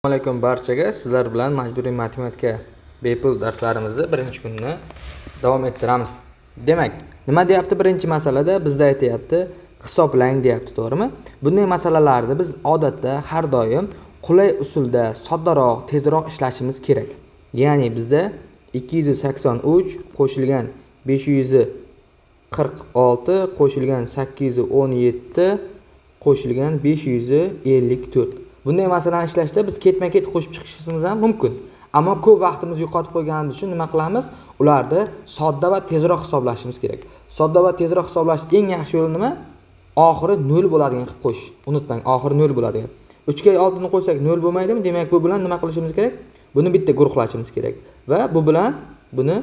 Assalomu alaykum barchaga. Sizlar bilan majburiy matematika bepul darslarimizni birinchi kunni davom ettiramiz. Demak, nima deyapti birinchi masalada? Bizda aytayapti, hisoblang deyapti, to'g'rimi? Bunday masalalarni biz odatda har doim qulay usulda, soddaroq, tezroq ishlashimiz kerak. Ya'ni bizda 283 qo'shilgan 546 qo'shilgan 817 qo'shilgan 554. Bunday masalani ishlashda biz ketma-ket qo'shib chiqishimiz ham mumkin. Ammo ko'p vaqtimizni yo'qotib qo'yganimiz uchun nima qilamiz? Ularni sodda va tezroq hisoblashimiz kerak. Sodda va tezroq hisoblash eng yaxshi yo'li nima? Oxiri 0 bo'ladigan qilib qo'yish. Unutmang, oxiri 0 bo'ladigan. 3 ga oldini qo'ysak 0 bo'lmaydimi? Demak, bu bilan nima qilishimiz kerak? Buni bitta guruhlashimiz kerak. Va bu bilan buni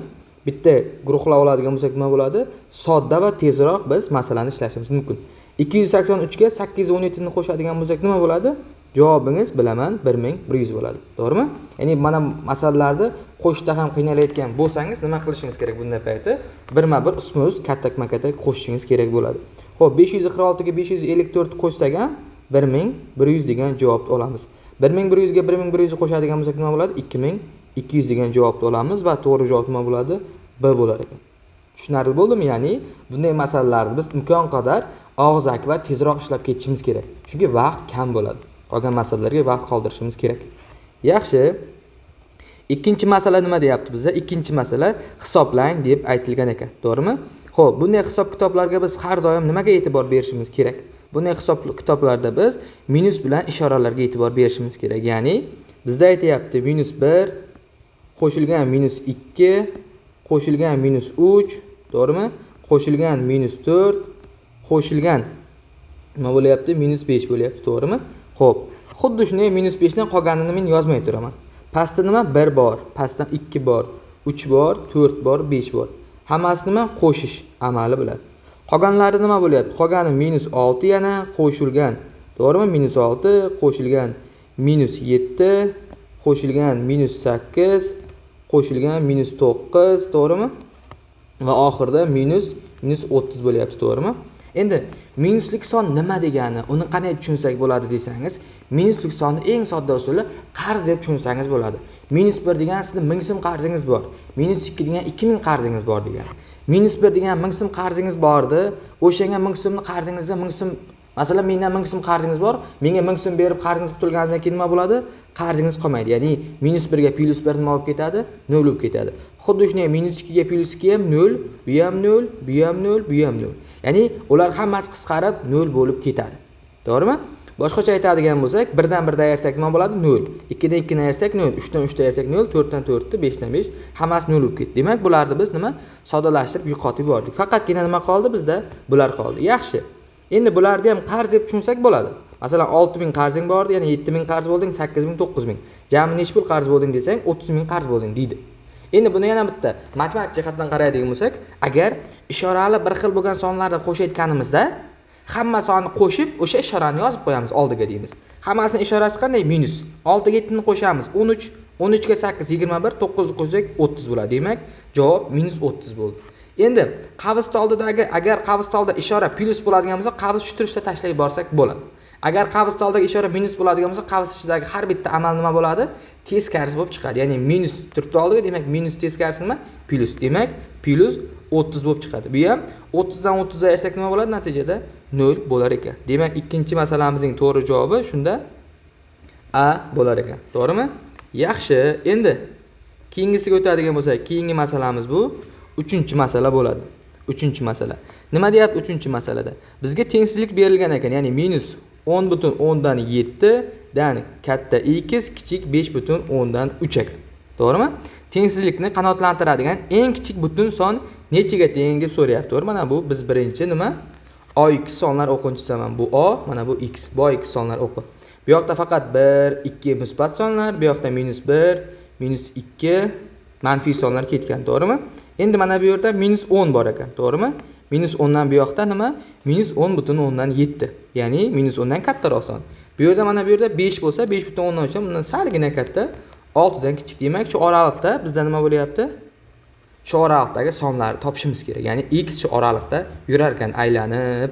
bitta guruhlab oladigan bo'lsak nima bo'ladi? Sodda va tezroq biz masalani ishlashimiz mumkin. 283 ga 817 ni qo'shadigan bo'lsak nima bo'ladi? Javobingiz bilaman 1100 bo'ladi. To'g'rimi? Ya'ni mana masalalarni qo'shishda ham qiynalayotgan bo'lsangiz nima qilishingiz kerak bunday paytda? Birma-bir ustma-ust katta-katta qo'shishingiz kerak bo'ladi. Xo'p, 546 ga 554 qo'shsak ham 1100 degan javobni olamiz. 1100 ga 1100 qo'shadigan bo'lsak nima bo'ladi? 2200 degan javobni olamiz va to'g'ri javob nima bo'ladi? B bo'lar ekan. Tushunarli bo'ldimi? Ya'ni bunday masalalarni biz imkon qadar og'zaki va tezroq ishlab ketishimiz kerak. Chunki vaqt kam bo'ladi. Qolgan masalalarga vaqt qoldirishimiz kerak. Yaxshi. Ikkinchi masala nima deyapti bizda? Ikkinchi masala hisoblang deb aytilgan ekan, to'g'rimi? Xo'p, bunday hisob kitoblarga biz har doim nimaga e'tibor berishimiz kerak? Bunday hisob kitoblarda biz minus bilan ishoralarga e'tibor berishimiz kerak. Ya'ni bizda aytayapti -1 qo'shilgan -2 qo'shilgan -3, to'g'rimi? Qo'shilgan -4 qo'shilgan nima bo'lyapti? -5 bo'lyapti, to'g'rimi? Xo'p, xuddi shunday -5 dan qolganini men yozmay turaman. Pastda nima? 1 bor, pastdan 2 bor, 3 bor, 4 bor, 5 bor. Hammasi nima? Qo'shish amali bilan. Qolganlari nima bo'lyapti? Qolgani -6 yana qo'shilgan, to'g'rimi? -6 qo'shilgan -7 qo'shilgan -8 qo'shilgan -9, to'g'rimi? Va oxirida -30 bo'lyapti, to'g'rimi? Endi minuslik son nima degani, uni qanday tushunsak bo'ladi desangiz, minuslik sonni eng sodda usuli qarz deb tushunsangiz bo'ladi. -1 degan sizning 1000 so'm qarzingiz bor. -2 degan 2000 qarzingiz bor degani. -1 degan 1000 so'm qarzingiz bordi. O'shanga 1000 so'mni qarzingizda 1000 so'm, masalan, mendan 1000 so'm qarzingiz bor, menga 1000 so'm berib qarzingizni qutulganingizdan keyin nima bo'ladi? Qarzingiz qolmaydi. Ya'ni -1 ga +1 nima bo'lib ketadi? 0 bo'lib ketadi. Xuddi shunday -2 ga +2 ham 0, bu ham 0, bu ham 0, bu ham 0. Ya'ni ular hammasi qisqarib 0 bo'lib ketadi. To'g'rimi? Boshqacha aytadigan bo'lsak, 1 dan 1 ayirsak nima bo'ladi? 0. 2 dan 2 ni ayirsak 0, 3 dan 3 ayirsak 0, 4 dan 4, 5 dan 5, hammasi 0 bo'lib ketdi. Demak, bularni biz nima? Soddalashtirib yo'qotib yubordik. Faqatgina nima qoldi bizda? Bular qoldi. Yaxshi. Endi bularni ham qarz deb tushunsak bo'ladi. Masalan, 6000 qarzing bor, ya'ni 7000 qarz bo'lding, 8000, 9000. Jami necha pul qarz bo'lding desang, 30000 qarz bo'lding deydi. Endi buni yana bitta matematik jihatdan qaraydigan bo'lsak, agar ishorali bir xil bo'lgan sonlarni qo'shayotganimizda, hamma sonni qo'shib, o'sha ishorani yozib qo'yamiz oldiga deymiz. Hammasining ishorasi qanday? Minus. 6 ga 7 ni qo'shamiz, 13, 13 ga 8, 21, 9 ni qo'shsak 30 bo'ladi. Demak, javob -30 bo'ldi. Endi qavs oldidagi, agar qavs oldida ishora plus bo'ladigan bo'lsa, qavs shu turishda tashlab yuborsak bo'ladi. Agar qavs oldidagi ishora minus bo'ladigan bo'lsa, qavs ichidagi har bitta amal nima bo'ladi? Teskarisi bo'lib chiqadi. Ya'ni minus turibdi oldiga, demak minus teskarisi nima? Plus. Demak, plus 30 bo'lib chiqadi. Bu ham 30 dan 30 ga ayirsak nima bo'ladi? Natijada 0 bo'lar ekan. Demak, ikkinchi masalamizning to'g'ri javobi shunda A bo'lar ekan. To'g'rimi? Yaxshi. Endi keyingisiga o'tadigan bo'lsak, keyingi masalamiz bu 3-masala bo'ladi. 3-masala. Nima deyapti 3-masalada? Bizga tengsizlik berilgan ekan, ya'ni -10.7 dan katta x kichik 5.10 ekan. To'g'rimi? Tengsizlikni qanoatlantiradigan eng kichik butun son nechaga teng deb so'rayapti. To'g'ri? Mana bu biz birinchi nima? A2 sonlar o'qinchisiman. Bu A, mana bu x. Bu A2 sonlar o'qi. Bu yoqda faqat 1, 2 musbat sonlar, bu yoqda -1, -2 manfiy sonlar ketgan, to'g'rimi? Endi mana bu yerda -10 bor ekan, to'g'rimi? -10 dan bu yoqda nima? -10.7. Ya'ni -10 dan kattaroq son. Bu yerda mana bu yerda 5 bo'lsa, 5.10 dan bundan salgina katta, 6 dan kichik. Demak, shu oraliqda bizda nima bo'lyapti? Shu oraliqdagi sonlarni topishimiz kerak. Ya'ni x shu oraliqda yurar ekan aylanib.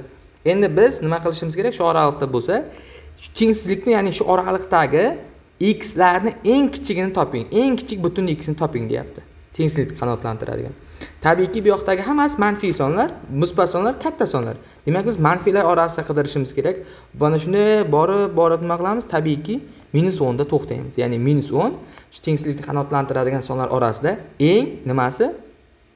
Endi biz nima qilishimiz kerak? Shu oraliqda bo'lsa, shu tengsizlikni, ya'ni shu oraliqdagi x larni eng kichigini toping. Eng kichik butun x ni toping deyapti. Tengsizlikni qanoatlantiradigan. Tabiiyki bu yoqdagi hammasi manfiy sonlar, musbat sonlar, katta sonlar. Demak biz manfiylar orasida qidirishimiz kerak. Buni shunday borib nima qilamiz? Tabiiyki -10 da to'xtaymiz. Ya'ni -10 shu tengsizlikni qanoatlantiradigan sonlar orasida eng nimasi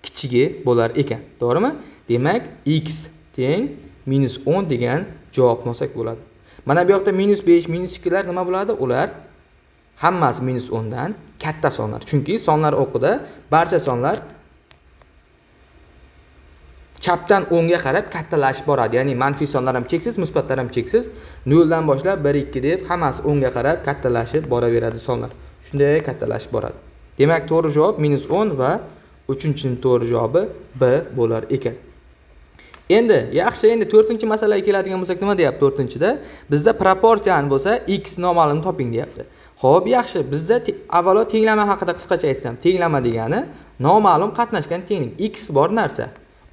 kichigi bo'lar ekan. To'g'rimi? Demak x teng -10 degan javobni olsak bo'ladi. Mana bu yoqda -5, -2 lar nima bo'ladi? Ular hammasi -10 dan katta sonlar. Chunki sonlar o'qida barcha sonlar chapdan o'ngga qarab kattalashib boradi. Ya'ni manfiy sonlar ham cheksiz, musbatlar ham cheksiz. 0 dan boshlab 1, 2 deb hammasi o'ngga qarab kattalashib boraveradi sonlar. Shunday kattalashib boradi. Demak, to'g'ri javob -10 va 3-chining to'g'ri javobi B bo'lar ekan. Endi, yaxshi, endi 4-masalaga keladigan bo'lsak, nima deyapti 4-da? Bizda proporsiyani bo'lsa, x noma'lumni toping deyapti. Xo'p, yaxshi. Bizda avvalo tenglama haqida qisqacha aytsam, tenglama degani noma'lum qatnashgan tenglik, x bor narsa.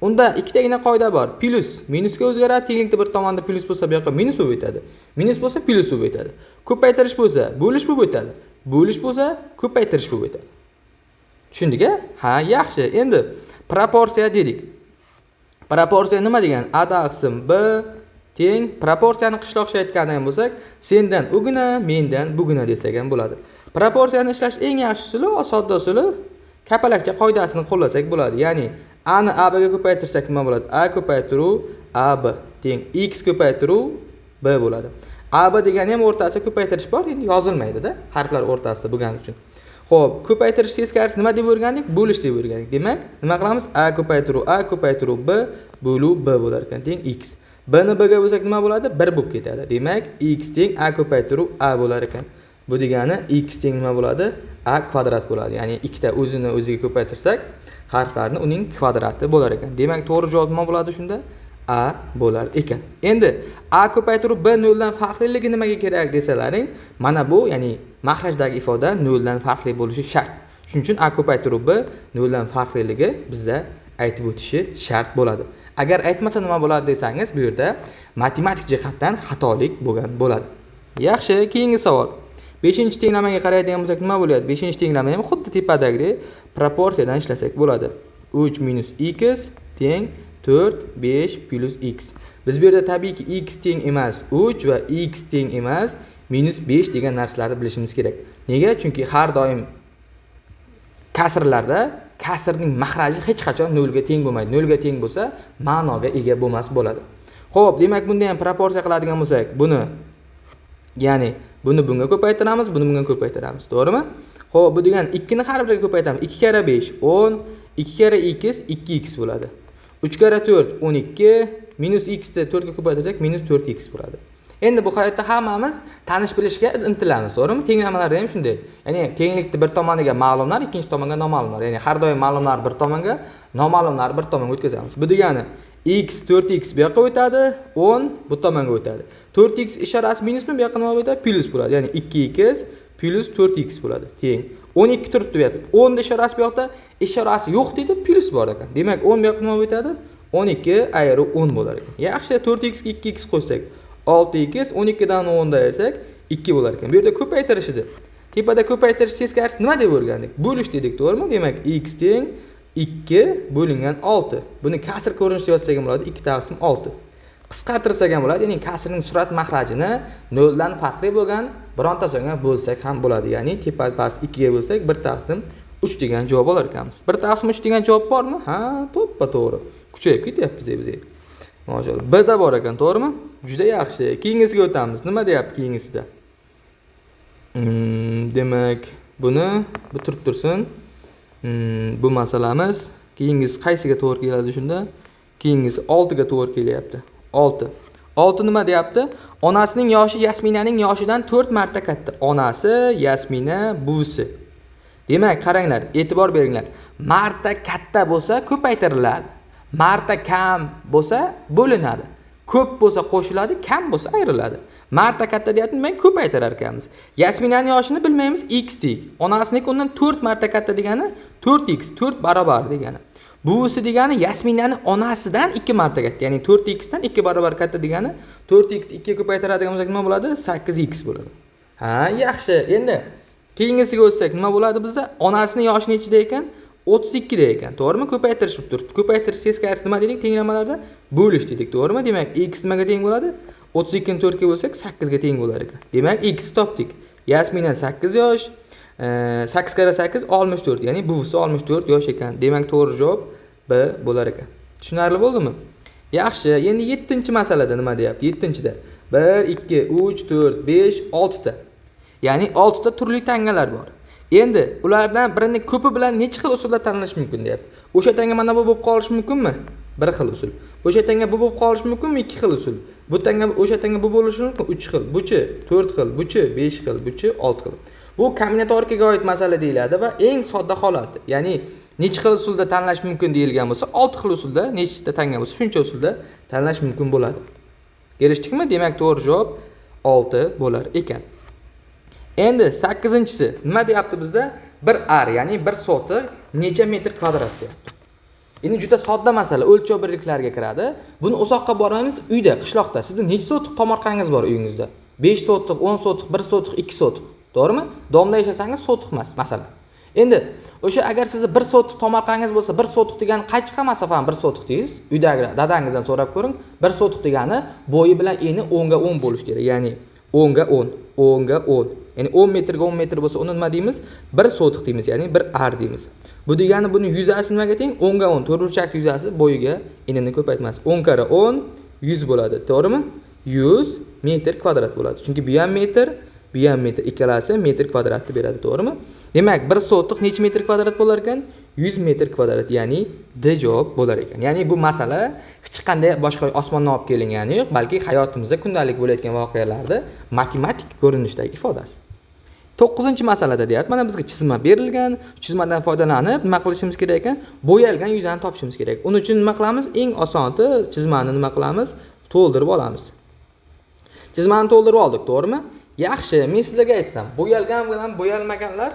Unda ikkitagina qoida bor. Plus minusga o'zgaradi, tenglikda bir tomonda plus bo'lsa, bu yoqqa minus bo'lib o'tadi. Minus bo'lsa plus bo'lib o'tadi. Ko'paytirish bo'lsa, bo'lish bo'lib o'tadi. Bo'lish bo'lsa, ko'paytirish bo'lib o'tadi. Tushundik-a? Ha, yaxshi. Endi proporsiya dedik. Proporsiya nima degan? A taqsim B teng proporsiyani qishloqcha aytgandan bo'lsak, sendan ugina, mendan bugina desak ham bo'ladi. Proporsiyani ishlash eng yaxshi usuli, sodda usuli kapalakcha qoidasini qo'llasak bo'ladi. Ya'ni A ni A ga ko'paytirsak nima bo'ladi? A ko'paytiruv AB teng x ko'paytiruv B bo'ladi. AB degani ham o'rtasida ko'paytirish bor, endi yozilmaydi-da, harflar o'rtasida bo'lgani uchun. Xo'p, ko'paytirish teskarisi nima deb o'rgandik? Bo'lish deb o'rgandik. Demak, nima qilamiz? A ko'paytiruv B bo'luv B bo'lar ekan, teng x. B ni B ga bo'lsak nima bo'ladi? 1 bo'lib ketadi. Demak, x teng A ko'paytiruv A bo'lar ekan. Bu degani x teng nima bo'ladi? A kvadrat bo'ladi. Ya'ni ikkita o'zini o'ziga ko'paytirsak, harflarni uning kvadrati bo'lar ekan. Demak, to'g'ri javob nima bo'ladi shunda? A bo'lar ekan. Endi A ko'paytiruv B 0 dan farqliligi nimaga kerak desalaring, mana bu, ya'ni maxrajdagi ifoda 0 dan farqli bo'lishi shart. Shuning uchun A ko'paytiruv B 0 dan farqliligi bizda aytib o'tishi shart bo'ladi. Agar aytmasa nima bo'ladi desangiz, bu yerda matematik jihatdan xatolik bo'lgan bo'ladi. Yaxshi, keyingi savol. 5-tenglamaga qaraydigan bo'lsak nima bo'ladi? 5-tenglama ham xuddi tepadagidek proporsiyadan ishlasak bo'ladi. 3 - x teng 4, 5 plus x. Biz bu yerda tabiiyki x teng emas 3 va x teng emas -5 degan narsalarni bilishimiz kerak. Nega? Chunki har doim kasrlarda kasrning maxraji hech qachon 0 ga teng bo'lmaydi. 0 ga teng bo'lsa, ma'noga ega bo'lmas bo'ladi. Xo'p, demak bunda ham proporsiya qiladigan bo'lsak, buni ya'ni buni bunga ko'paytiramiz, buni bunga ko'paytiramiz, to'g'rimi? Xo'p, bu degan 2 ni har biriga ko'paytiramiz. 2 kara 5 10, 2 kara x 2x bo'ladi. 3 kara 4 12, minus x ni 4 ga ko'paytirsak -4x bo'ladi. Endi bu hayotda hammamiz tanish bilishga intilamiz, to'g'rimi? Tenglamalarda ham shunday. Ya'ni tenglikni bir tomoniga ma'lumlar, ikkinchi tomonga noma'lumlar. Ya'ni har doim ma'lumlar bir tomonga, noma'lumlar bir tomonga o'tkazamiz. Bu degani x 4x bu yoqqa o'tadi, 10 bu tomonga o'tadi. 4x ishorasi minusmi, bu yoqqa nima bo'ladi? Plus bo'ladi. Ya'ni 2x plus 4x bo'ladi. Teng 12 turibdi bu yoqda. 10 ishorasi bu yoqda, ishorasi yo'q deydi, plus bor ekan. Demak 10 bu yoqqa nima o'tadi? 12 ayru 10 bo'lar ekan. Yaxshi, 4x ga 2x qo'ysak 6x 12 dan 10 da ayirsak 2 bo'lar ekan. Bu yerda ko'paytirish edi. Tepada ko'paytirish teskarisi nima deb o'rgandik? Bo'lish dedik, to'g'rimi? Demak x teng 2 bo'lingan 6. Buni kasr ko'rinishida yozsak ham bo'ladi, 2 taqsim 6. Qisqartirsak ham bo'ladi, ya'ni kasrning surat maxrajini 0 dan farqli bo'lgan bironta songa bo'lsak ham bo'ladi. Ya'ni tepa past 2 ga bo'lsak 1 taqsim 3 degan javob olar ekanmiz. 1 taqsim 3 degan javob bormi? Ha, to'ppa-to'g'ri. Kuchayib ketyapmiz bizga. Maşallah. B da bor ekan, to'g'rimi? Juda yaxshi. Keyingisiga o'tamiz. Nima deyapti keyingisida? Demak, buni bitirib tursin. Bu masalamiz keyingisi qaysiga to'g'ri keladi shunda? Keyingisi 6 ga to'g'ri kelyapti. 6. 6 nima deyapti? Onasining yoshi Yasminaning yoshidan 4 marta katta. Onasi, Yasmina, buvisi. Demak, qaranglar, e'tibor beringlar. Marta katta bo'lsa ko'paytiriladi. Marta kam bo'lsa bo'linadi. Ko'p bo'lsa qo'shiladi, kam bo'lsa ayriladi. Marta katta deyapti, men ko'paytirar ekanmiz. Yasminaning yoshini bilmaymiz, x dek. Onasiniki undan 4 marta katta degani 4x, 4 barobar degani. Buvisi degani Yasminaning onasidan 2 marta katta, ya'ni 4x dan 2 barobar katta degani 4x 2 ga ko'paytiradigan bo'lsak nima bo'ladi? 8x bo'ladi. Ha, yaxshi. Endi keyingisiga o'tsak, nima bo'ladi bizda? Onasining yoshi nechida ekan? 32 da ekan. To'g'rimi? Ko'paytirish bo'lib turibdi. Ko'paytirish teskarisi nima dedik? Tenglamalarda bo'lish dedik, to'g'rimi? Demak, x nimaga teng bo'ladi? 32 ni 4 ga bo'lsak 8 ga teng bo'lar ekan. Demak, x topdik. Yasmindan 8 yosh, 8 kara 8 64, ya'ni buvisi 64 yosh ekan. Demak, to'g'ri javob B bo'lar ekan. Tushunarli bo'ldimi? Yaxshi, endi 7-masalada nima deyapti? 7-da 1 2 3 4 5 6 ta. Ya'ni 6 ta turli tangalar bor. Endi ulardan birini ko'pi bilan necha xil usulda tanlash mumkin deyapti. O'sha tanga mana bu bo'lib qolishi mumkinmi? Bir xil usul. O'sha tanga bu bo'lib qolishi mumkinmi? Ikki xil usul. Bu tanga o'sha tanga bu bo'lishi mumkin? 3 xil. Buchi 4 xil, buchi 5 xil, buchi 6 xil. Bu kombinatorikaga oid masala deyiladi va eng sodda holati. Ya'ni necha xil usulda tanlash mumkin deyilgan bo'lsa, 6 xil usulda, nechta tanga bo'lsa, shuncha usulda tanlash mumkin bo'ladi. Kelishdikmi? Demak, to'g'ri javob 6 bo'lar ekan. Endi 8-si nima deyapti bizda? 1 ar, ya'ni 1 sotix necha metr kvadrat deyapti. Endi juda sodda masala, o'lchov birliklariga kiradi. Buni uzoqqa bormaymiz, uyda, qishloqda. Sizda necha sotix tomorqangiz bor uyingizda? 5 sotix, 10 sotix, 1 sotix, 2 sotix. To'g'rimi? Domda yashasangiz sotix emas, masalan. Endi o'sha agar sizda 1 sotix tomorqangiz bo'lsa, 1 sotix degani qancha masofani 1 sotix deysiz? Uydagi dadangizdan so'rab ko'ring. 1 sotix degani bo'yi bilan eni 10 ga 10 bo'lish kerak. Ya'ni 10 ga 10, 10 ga 10. Ya'ni 10 metrga 10 metr bo'lsa, uni nima deymiz? 1 sotix deymiz, ya'ni 1 ar deymiz. Bu degani buni yuzasi nimaga teng? 10 ga 10. To'rtburchak yuzasi bo'yiga enini ko'paytmas. 10 kara 10 100 bo'ladi, to'g'rimi? 100 metr kvadrat bo'ladi. Chunki bu ham metr, bu ham metr, ikkalasi metr kvadratni beradi, to'g'rimi? Demak, 1 sotix necha metr kvadrat bo'lar ekan? 100 metr kvadrat, ya'ni D javob bo'lar ekan. Ya'ni bu masala hech qanday boshqa osmondan olib kelingani yo'q, balki hayotimizda kundalik bo'layotgan voqealarda matematik ko'rinishdagi ifodasi. 9-masalada deyapti. Mana bizga chizma berilgan. Chizmadan foydalanib nima qilishimiz kerak ekan? Bo'yalgan yuzani topishimiz kerak. Uning uchun nima qilamiz? Eng osoni chizmani nima qilamiz? To'ldirib olamiz. Chizmani to'ldirib oldik, to'g'rimi? Yaxshi, men sizlarga aytsam, bo'yalgan bilan bo'yalmaganlar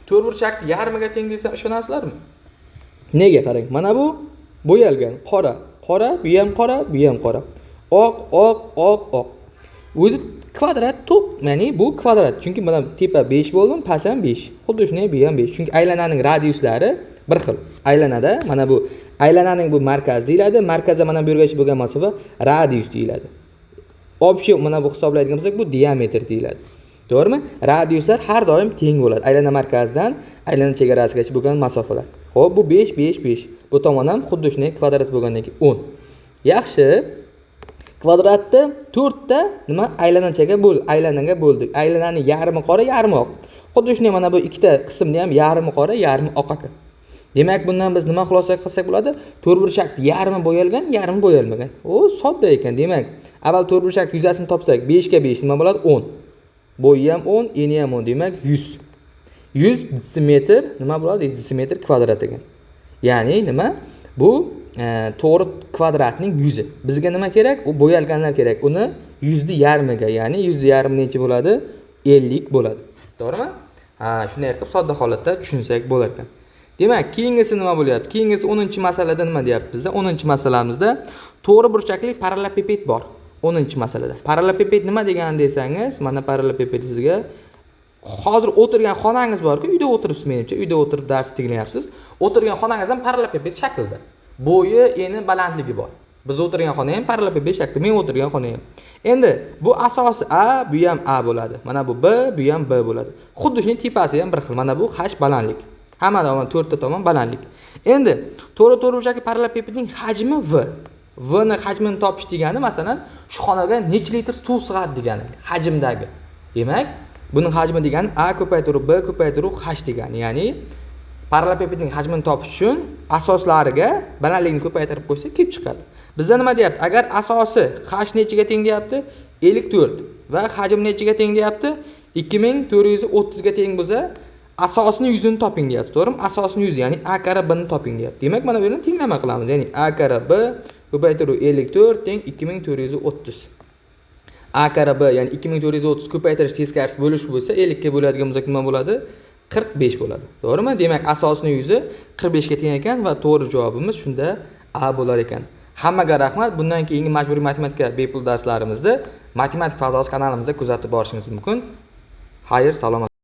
to'rtburchakni yarmiga teng desa ishonasizlarmi? Nega qarang? Mana bu bo'yalgan, qora, qora, bu ham qora, bu ham qora. Oq, oq, oq, oq. O'zi kvadrat to'p, ya'ni bu kvadrat. Chunki mana tepa 5 bo'ldim, past ham 5. Xuddi shunday bu ham 5. Chunki aylananing radiuslari bir xil. Aylanada mana bu aylananing bu markaz deyiladi. Markazda mana bu yergacha bo'lgan masofa radius deyiladi. Obshi mana bu hisoblaydigan bo'lsak, bu diametr deyiladi. To'g'rimi? Radiuslar har doim teng bo'ladi. Aylana markazidan aylana chegarasigacha bo'lgan masofalar. Xo'p, bu 5 5 5. Bu tomon ham xuddi shunday kvadrat bo'lgandan keyin 10. Yaxshi. Kvadratni 4 ta nima aylanachaga aylanaga bo'ldik. Aylananing yarmi qora, yarmi oq. Xuddi shunday mana bu ikkita qismni ham yarmi qora, yarmi oq ekan. Demak, bundan biz nima xulosa qilsak bo'ladi? To'rtburchakni yarmi bo'yalgan, yarmi bo'yalmagan. O, sodda ekan. Demak, avval to'rtburchak yuzasini topsak, 5 ga 5 nima bo'ladi? 10. Bo'yi ham 10, eni ham 10, demak 100. 100 desimetr nima bo'ladi? Desimetr kvadrat ekan. Ya'ni nima? Bu to'g'ri kvadratning 100i. Bizga nima kerak? U bo'yalganlar kerak. Uni 100 ni yarmiga, ya'ni 100 ni yarmi necha bo'ladi? 50 bo'ladi. To'g'rimi? Ha, shunday qilib sodda holatda tushunsak bo'lar ekan. Demak, keyingisi nima bo'lyapti? Keyingisi 10-masalada nima deyapti bizda? 10-masalamizda to'g'ri burchakli parallelipiped bor. 10-masalada. Parallelipiped nima degani desangiz, mana parallelipiped sizga hozir o'tirgan xonangiz bor-ku, uyda o'tiribsiz menimcha, uyda o'tirib dars tinglayapsiz. O'tirgan xonangiz ham parallelipiped shaklida. Bo'yi, eni, balandligi bor. Biz o'tirgan xona ham parallelipiped shaklida, men o'tirgan xona ham. Endi bu asosi A, bu ham A bo'ladi. Mana bu B, bu ham B bo'ladi. Xuddi shunday tepasi ham bir xil. Mana bu H balandlik. Hamma tomon 4 ta tomon balandlik. Endi to'g'ri-to'g'ri parallelipipedning hajmi V. V ni hajmini topish degani, masalan, shu xonaga necha litr suv sig'adi degani, hajmdagi. Demak, buning hajmi degani A ko'paytiruv B ko'paytiruv H degani. Ya'ni parallelipipedning hajmini topish uchun asoslariga balandlikni ko'paytirib qo'ysak kelib chiqadi. Bizda nima deyapti? Agar asosi H nechaga teng deyapti? 54 va hajm nechaga teng deyapti? 2430 ga teng bo'lsa, asosini 100 ni toping deyapti, to'g'rimi? Asosini 100, ya'ni A kara B ni toping deyapti. Demak, mana bu yerni tenglama qilamiz. Ya'ni A kara B ko'paytiruv 54 teng 2430. A kara B, ya'ni 2430 ko'paytirish teskarisi bo'lish bo'lsa, 50 ga bo'ladigan bo'lsa nima bo'ladi? 45 bo'ladi. To'g'rimi? Demak, asosini 100i 45 ga teng ekan va to'g'ri javobimiz shunda A bo'lar ekan. Hammaga rahmat. Bundan keyingi majburiy matematika bepul darslarimizda matematik fazosi kanalimizda kuzatib borishingiz mumkin. Xayr, salomat.